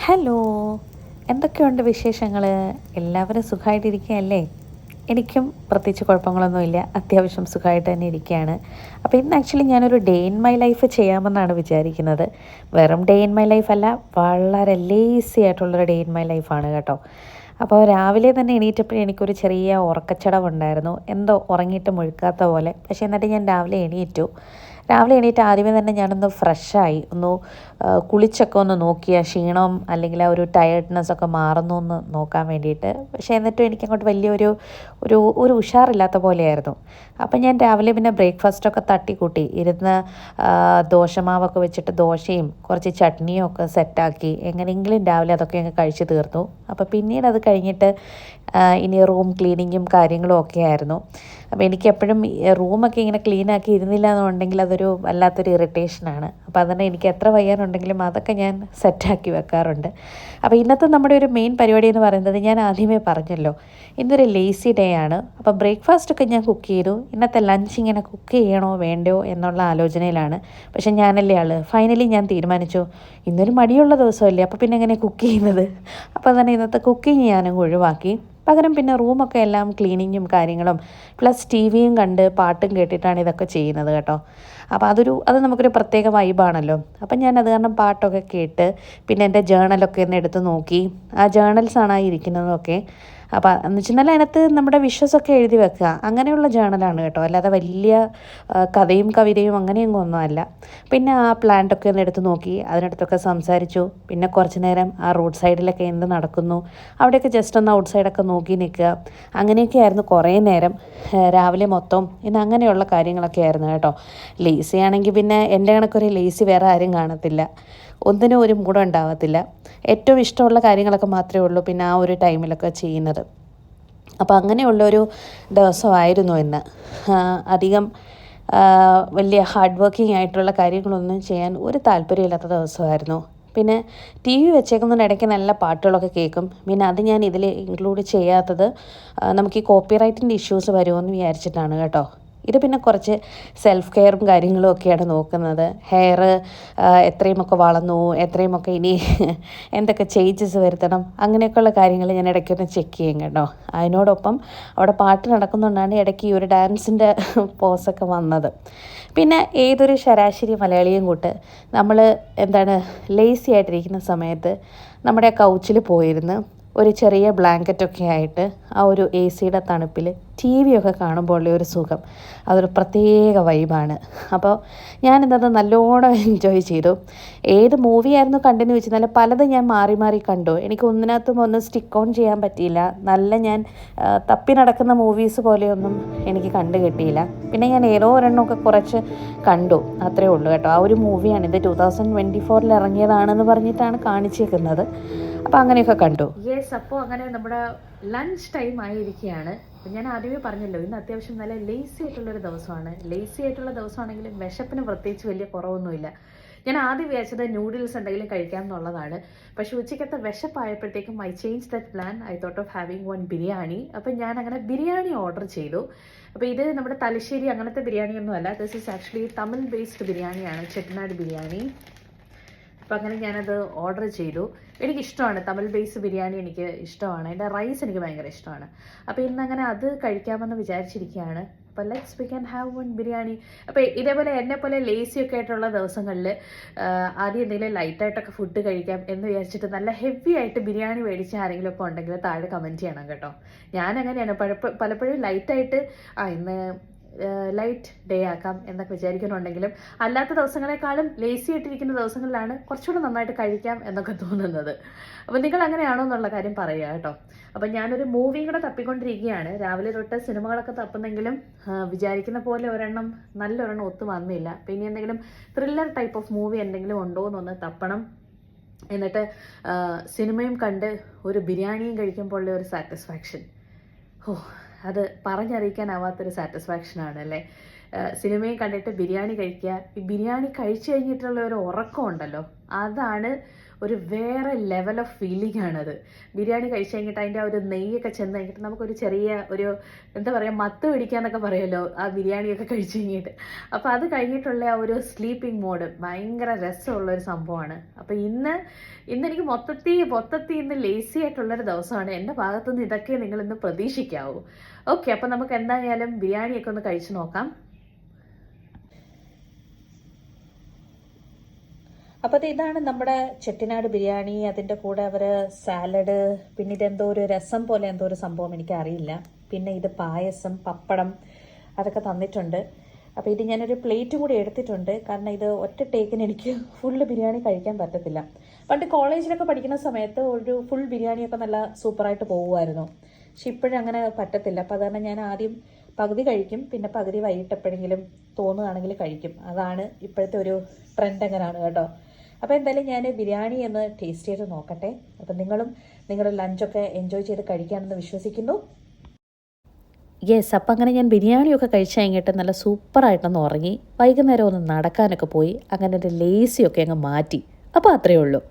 Hello, എന്തൊക്കെയുണ്ട് വിശേഷങ്ങൾ? എല്ലാവരും സുഖമായിട്ടിരിക്കുകയല്ലേ? എനിക്കും പ്രത്യേകിച്ച് കുഴപ്പങ്ങളൊന്നുമില്ല, അത്യാവശ്യം സുഖമായിട്ട് തന്നെ ഇരിക്കുകയാണ്. അപ്പോൾ ഇന്ന് ആക്ച്വലി ഞാനൊരു ഡേ ഇൻ മൈ ലൈഫ് ചെയ്യാമെന്നാണ് വിചാരിക്കുന്നത്. വെറും ഡേ ഇൻ മൈ ലൈഫ് അല്ല, വളരെ ലേസി ആയിട്ടുള്ളൊരു ഡേ ഇൻ മൈ ലൈഫാണ് കേട്ടോ. അപ്പോൾ രാവിലെ തന്നെ എണീറ്റപ്പോഴേ എനിക്കൊരു ചെറിയ ഉറക്കച്ചടവുണ്ടായിരുന്നു, എന്തോ ഉറങ്ങിയിട്ട് മുഴുക്കാത്ത പോലെ. പക്ഷേ എന്നിട്ട് ഞാൻ രാവിലെ എണീറ്റ് ആദ്യമേ തന്നെ ഞാനൊന്ന് ഫ്രഷായി, കുളിച്ചൊക്കെ ഒന്ന് നോക്കിയ ക്ഷീണം അല്ലെങ്കിൽ ആ ഒരു ടയേർഡ്നെസ്സൊക്കെ മാറുന്നു എന്ന് നോക്കാൻ വേണ്ടിയിട്ട്. പക്ഷേ എന്നിട്ടും എനിക്കങ്ങോട്ട് വലിയൊരു ഒരു ഒരു ഉഷാറില്ലാത്ത പോലെയായിരുന്നു. അപ്പം ഞാൻ രാവിലെ പിന്നെ ബ്രേക്ക്ഫാസ്റ്റൊക്കെ തട്ടിക്കൂട്ടി ഇരുന്ന് ദോശമാവൊക്കെ വെച്ചിട്ട് ദോശയും കുറച്ച് ചട്നിയും ഒക്കെ സെറ്റാക്കി എങ്ങനെയെങ്കിലും രാവിലെ അതൊക്കെ അങ്ങ് കഴിച്ച് തീർന്നു. അപ്പോൾ പിന്നീട് അത് കഴിഞ്ഞിട്ട് ഇനി റൂം ക്ലീനിങ്ങും കാര്യങ്ങളും ഒക്കെ ആയിരുന്നു. അപ്പോൾ എനിക്കെപ്പോഴും റൂമൊക്കെ ഇങ്ങനെ ക്ലീനാക്കി ഇരുന്നില്ല എന്നുണ്ടെങ്കിൽ അതൊരു വല്ലാത്തൊരു ഇറിറ്റേഷനാണ്. അപ്പോൾ അതുകൊണ്ട് എനിക്ക് എത്ര വയ്യാനുണ്ടെങ്കിലും അതൊക്കെ ഞാൻ സെറ്റാക്കി വെക്കാറുണ്ട്. അപ്പോൾ ഇന്നത്തെ നമ്മുടെ ഒരു മെയിൻ പരിപാടി എന്ന് പറയുന്നത്, ഞാൻ ആദ്യമേ പറഞ്ഞല്ലോ, ഇന്നൊരു ലേസി ഡേ ആണ്. അപ്പോൾ ബ്രേക്ക്ഫാസ്റ്റൊക്കെ ഞാൻ കുക്ക് ചെയ്തു. ഇന്നത്തെ ലഞ്ച് ഇങ്ങനെ കുക്ക് ചെയ്യണോ വേണ്ടയോ എന്നുള്ള ആലോചനയിലാണ്. പക്ഷേ ഞാനല്ലേ ആൾ, ഫൈനലി ഞാൻ തീരുമാനിച്ചു, ഇന്നൊരു മടിയുള്ള ദിവസമല്ലേ, അപ്പോൾ പിന്നെ എങ്ങനെ കുക്ക് ചെയ്യുന്നത്. അപ്പോൾ തന്നെ ഇന്നത്തെ കുക്കിങ് ഞാനങ്ങ് ഒഴിവാക്കി. പകരം പിന്നെ റൂമൊക്കെ എല്ലാം ക്ലീനിങ്ങും കാര്യങ്ങളും പ്ലസ് ടി വിയും കണ്ട് പാട്ടും കേട്ടിട്ടാണ് ഇതൊക്കെ ചെയ്യുന്നത് കേട്ടോ. അപ്പോൾ അത് നമുക്കൊരു പ്രത്യേക വൈബാണല്ലോ. അപ്പം ഞാൻ അത് കാരണം പാട്ടൊക്കെ കേട്ട് പിന്നെ എൻ്റെ ജേണലൊക്കെ ഒന്ന് എടുത്ത് നോക്കി. ആ ജേണൽസാണ് ആ ഇരിക്കുന്നതൊക്കെ. അപ്പോൾ എന്ന് വെച്ചിട്ടുണ്ടെങ്കിൽ അതിനകത്ത് നമ്മുടെ വിഷസൊക്കെ എഴുതി വെക്കുക, അങ്ങനെയുള്ള ജേണലാണ് കേട്ടോ, അല്ലാതെ വലിയ കഥയും കവിതയും അങ്ങനെയൊന്നും ഒന്നുമല്ല. പിന്നെ ആ പ്ലാന്റൊക്കെ ഒന്ന് എടുത്ത് നോക്കി, അതിനടുത്തൊക്കെ സംസാരിച്ചു. പിന്നെ കുറച്ച് നേരം ആ റോഡ് സൈഡിലൊക്കെ എന്ത് നടക്കുന്നു അവിടെയൊക്കെ ജസ്റ്റ് ഒന്ന് ഔട്ട് സൈഡൊക്കെ നോക്കി നിൽക്കുക. അങ്ങനെയൊക്കെ ആയിരുന്നു കുറേ നേരം രാവിലെ മൊത്തം. ഇന്ന് അങ്ങനെയുള്ള കാര്യങ്ങളൊക്കെ ആയിരുന്നു കേട്ടോ. ലേസി ആണെങ്കിൽ പിന്നെ എൻ്റെ കണക്കൊരു ലേസി വേറെ ആരും കാണത്തില്ല, ഒന്നിനും ഒരു മൂടം ഉണ്ടാവത്തില്ല. ഏറ്റവും ഇഷ്ടമുള്ള കാര്യങ്ങളൊക്കെ മാത്രമേ ഉള്ളൂ പിന്നെ ആ ഒരു ടൈമിലൊക്കെ ചെയ്യുന്നത്. അപ്പോൾ അങ്ങനെയുള്ളൊരു ദിവസമായിരുന്നു ഇന്ന്. അധികം വലിയ ഹാർഡ് വർക്കിംഗ് ആയിട്ടുള്ള കാര്യങ്ങളൊന്നും ചെയ്യാൻ ഒരു താല്പര്യമില്ലാത്ത ദിവസമായിരുന്നു. പിന്നെ ടി വി വെച്ചേക്കുന്നതിന് ഇടയ്ക്ക് നല്ല പാട്ടുകളൊക്കെ കേൾക്കും. പിന്നെ അത് ഞാൻ ഇതിൽ ഇൻക്ലൂഡ് ചെയ്യാത്തത് നമുക്ക് ഈ കോപ്പിറൈറ്റിൻ്റെ ഇഷ്യൂസ് വരുമോ വിചാരിച്ചിട്ടാണ് കേട്ടോ. ഇത് പിന്നെ കുറച്ച് സെൽഫ് കെയറും കാര്യങ്ങളും ഒക്കെയാണ് നോക്കുന്നത്. ഹെയർ എത്രയുമൊക്കെ വളർന്നു, എത്രയുമൊക്കെ ഇനി എന്തൊക്കെ ചേഞ്ചസ് വരുത്തണം, അങ്ങനെയൊക്കെയുള്ള കാര്യങ്ങൾ ഞാൻ ഇടയ്ക്കൊന്ന് ചെക്ക് ചെയ്യും കേട്ടോ. അതിനോടൊപ്പം അവിടെ പാട്ട് നടക്കുന്നുകൊണ്ടാണ് ഇടയ്ക്ക് ഈ ഒരു ഡാൻസിൻ്റെ പോസൊക്കെ വന്നത്. പിന്നെ ഏതൊരു ശരാശരി മലയാളിയും കൂട്ട് നമ്മൾ ലേസി ആയിട്ടിരിക്കുന്ന സമയത്ത് നമ്മുടെ കൗച്ചിൽ പോയിരുന്ന് ഒരു ചെറിയ ബ്ലാങ്കറ്റൊക്കെ ആയിട്ട് ആ ഒരു എ സിയുടെ തണുപ്പിൽ ടി വിയൊക്കെ കാണുമ്പോൾ ഉള്ള ഒരു സുഖം, അതൊരു പ്രത്യേക വൈബാണ്. അപ്പോൾ ഞാനിന്നത് നല്ലോണം എൻജോയ് ചെയ്തു. ഏത് മൂവിയായിരുന്നു കണ്ടെന്ന് വെച്ചാൽ പലതും ഞാൻ മാറി മാറി കണ്ടു. എനിക്ക് ഒന്നിനകത്തും ഒന്ന് സ്റ്റിക്ക് ഓൺ ചെയ്യാൻ പറ്റിയില്ല. ഞാൻ തപ്പി നടക്കുന്ന മൂവീസ് പോലെയൊന്നും എനിക്ക് കണ്ടു കിട്ടിയില്ല. പിന്നെ ഞാൻ ഏതോ ഒരെണ്ണമൊക്കെ കുറച്ച് കണ്ടു, അത്രയേ ഉള്ളൂ കേട്ടോ. ആ ഒരു മൂവിയാണ് ഇത് 2024 ഇറങ്ങിയതാണെന്ന് പറഞ്ഞിട്ടാണ് കാണിച്ചേക്കുന്നത്. അപ്പോൾ അങ്ങനെയൊക്കെ കണ്ടു. അപ്പോൾ അങ്ങനെ നമ്മുടെ ലഞ്ച് ടൈം ആയിരിക്കുകയാണ്. അപ്പം ഞാൻ ആദ്യമേ പറഞ്ഞല്ലോ, ഇന്ന് അത്യാവശ്യം നല്ല ലേസി ആയിട്ടുള്ളൊരു ദിവസമാണ്. ലേസി ആയിട്ടുള്ള ദിവസമാണെങ്കിലും വിശപ്പിന് പ്രത്യേകിച്ച് വലിയ കുറവൊന്നുമില്ല. ഞാൻ ആദ്യം വിചാരിച്ചത് നൂഡിൽസ് എന്തെങ്കിലും കഴിക്കാം എന്നുള്ളതാണ്. പക്ഷേ ഉച്ചയ്ക്കത്തെ വിശപ്പായപ്പോഴത്തേക്കും I change that plan. I thought of having one biryani. അപ്പം ഞാൻ അങ്ങനെ ബിരിയാണി ഓർഡർ ചെയ്തു. അപ്പോൾ ഇത് നമ്മുടെ തലശ്ശേരി അങ്ങനത്തെ ബിരിയാണിയൊന്നും അല്ല. This is actually Tamil based ബിരിയാണിയാണ്, ചെട്ടിനാട് ബിരിയാണി. അപ്പോൾ അങ്ങനെ ഞാനത് ഓർഡർ ചെയ്തു. എനിക്കിഷ്ടമാണ് തമിഴ് ബേസ് ബിരിയാണി, എനിക്ക് ഇഷ്ടമാണ്. അതിൻ്റെ റൈസ് എനിക്ക് ഭയങ്കര ഇഷ്ടമാണ്. അപ്പോൾ ഇന്നങ്ങനെ അത് കഴിക്കാമെന്ന് വിചാരിച്ചിരിക്കുകയാണ്. അപ്പോൾ we can have one biryani. അപ്പോൾ ഇതേപോലെ എന്നെപ്പോലെ ലേസിയൊക്കെ ആയിട്ടുള്ള ദിവസങ്ങളിൽ ആദ്യം എന്തെങ്കിലും ലൈറ്റായിട്ടൊക്കെ ഫുഡ് കഴിക്കാം എന്ന് വിചാരിച്ചിട്ട് നല്ല ഹെവി ആയിട്ട് ബിരിയാണി മേടിച്ച ആരെങ്കിലും ഒക്കെ ഉണ്ടെങ്കിൽ താഴെ കമൻറ്റ് ചെയ്യണം കേട്ടോ. ഞാനങ്ങനെയാണ് പലപ്പോഴും ലൈറ്റായിട്ട് ഇന്ന് ലൈറ്റ് ഡേ ആക്കാം എന്നൊക്കെ വിചാരിക്കുന്നുണ്ടെങ്കിലും അല്ലാത്ത ദിവസങ്ങളെക്കാളും ലേസി ആയിട്ടിരിക്കുന്ന ദിവസങ്ങളിലാണ് കുറച്ചുകൂടെ നന്നായിട്ട് കഴിക്കാം എന്നൊക്കെ തോന്നുന്നത്. അപ്പോൾ നിങ്ങൾ അങ്ങനെയാണോ എന്നുള്ള കാര്യം പറയുക കേട്ടോ. അപ്പം ഞാനൊരു മൂവിയും കൂടെ തപ്പിക്കൊണ്ടിരിക്കുകയാണ്. രാവിലെ തൊട്ട് സിനിമകളൊക്കെ തപ്പുന്നെങ്കിലും വിചാരിക്കുന്ന പോലെ നല്ലൊരെണ്ണം ഒത്തു വന്നില്ല. അപ്പോൾ ഇനി എന്തെങ്കിലും ത്രില്ലർ ടൈപ്പ് ഓഫ് മൂവി എന്തെങ്കിലും ഉണ്ടോ എന്നൊന്ന് തപ്പണം. എന്നിട്ട് സിനിമയും കണ്ട് ഒരു ബിരിയാണിയും കഴിക്കുമ്പോൾ ഉള്ള ഒരു സാറ്റിസ്ഫാക്ഷൻ, അത് പറഞ്ഞറിയിക്കാനാവാത്തൊരു സാറ്റിസ്ഫാക്ഷനാണ് അല്ലേ. സിനിമയും കണ്ടിട്ട് ബിരിയാണി കഴിക്കുക, ഈ ബിരിയാണി കഴിച്ചു കഴിഞ്ഞിട്ടുള്ള ഒരു ഉറക്കം ഉണ്ടല്ലോ, അതാണ് ഒരു വേറെ ലെവൽ ഓഫ് ഫീലിംഗ് ആണത്. ബിരിയാണി കഴിച്ച് കഴിഞ്ഞിട്ട് അതിൻ്റെ ആ ഒരു നെയ്യൊക്കെ ചെന്ന് കഴിഞ്ഞിട്ട് നമുക്കൊരു ചെറിയ ഒരു എന്താ പറയുക, മത്ത് പിടിക്കാന്നൊക്കെ പറയുമല്ലോ ആ ബിരിയാണിയൊക്കെ കഴിച്ച് കഴിഞ്ഞിട്ട്. അപ്പോൾ അത് കഴിഞ്ഞിട്ടുള്ള ആ ഒരു സ്ലീപ്പിംഗ് മോഡ് ഭയങ്കര രസമുള്ളൊരു സംഭവമാണ്. അപ്പോൾ ഇന്ന് എനിക്ക് മൊത്തത്തിൽ ഇന്ന് ലേസി ആയിട്ടുള്ളൊരു ദിവസമാണ്. എൻ്റെ ഭാഗത്തുനിന്ന് ഇതൊക്കെ നിങ്ങളിന്ന് പ്രതീക്ഷിക്കാവൂ. ഓക്കെ, അപ്പോൾ നമുക്ക് എന്തായാലും ബിരിയാണിയൊക്കെ ഒന്ന് കഴിച്ചു നോക്കാം. അപ്പോൾ ഇതാണ് നമ്മുടെ ചെട്ടിനാട് ബിരിയാണി. അതിൻ്റെ കൂടെ അവർ സാലഡ്, പിന്നെ ഇതെന്തോ ഒരു രസം പോലെ എന്തോ ഒരു സംഭവം, എനിക്കറിയില്ല. പിന്നെ ഇത് പായസം, പപ്പടം, അതൊക്കെ തന്നിട്ടുണ്ട്. അപ്പോൾ ഇത് ഞാനൊരു പ്ലേറ്റും കൂടി എടുത്തിട്ടുണ്ട്, കാരണം ഇത് ഒറ്റ ടേക്കിന് എനിക്ക് ഫുള്ള് ബിരിയാണി കഴിക്കാൻ പറ്റത്തില്ല. പണ്ട് കോളേജിലൊക്കെ പഠിക്കുന്ന സമയത്ത് ഒരു ഫുൾ ബിരിയാണിയൊക്കെ നല്ല സൂപ്പറായിട്ട് പോകുമായിരുന്നു. പക്ഷെ ഇപ്പോഴും അങ്ങനെ പറ്റത്തില്ല. അപ്പോൾ അതുകാരണം ഞാൻ ആദ്യം പകുതി കഴിക്കും, പിന്നെ പകുതി വൈകിട്ട് എപ്പോഴെങ്കിലും തോന്നുകയാണെങ്കിൽ കഴിക്കും. അതാണ് ഇപ്പോഴത്തെ ഒരു ട്രെൻഡ് അങ്ങനെയാണ് കേട്ടോ. അപ്പോൾ എന്തായാലും ഞാൻ ബിരിയാണി ഒന്ന് ടേസ്റ്റ് ചെയ്ത് നോക്കട്ടെ. അപ്പം നിങ്ങളും നിങ്ങളുടെ ലഞ്ചൊക്കെ എൻജോയ് ചെയ്ത് കഴിക്കാമെന്ന് വിശ്വസിക്കുന്നു. യെസ്, അപ്പം അങ്ങനെ ഞാൻ ബിരിയാണിയൊക്കെ കഴിച്ച് കഴിഞ്ഞിട്ട് നല്ല സൂപ്പറായിട്ടൊന്ന് ഉറങ്ങി. വൈകുന്നേരം ഒന്ന് നടക്കാനൊക്കെ പോയി. അങ്ങനെ ഒരു ലേസിയൊക്കെ അങ്ങ് മാറ്റി. അപ്പോൾ അത്രയേ ഉള്ളൂ.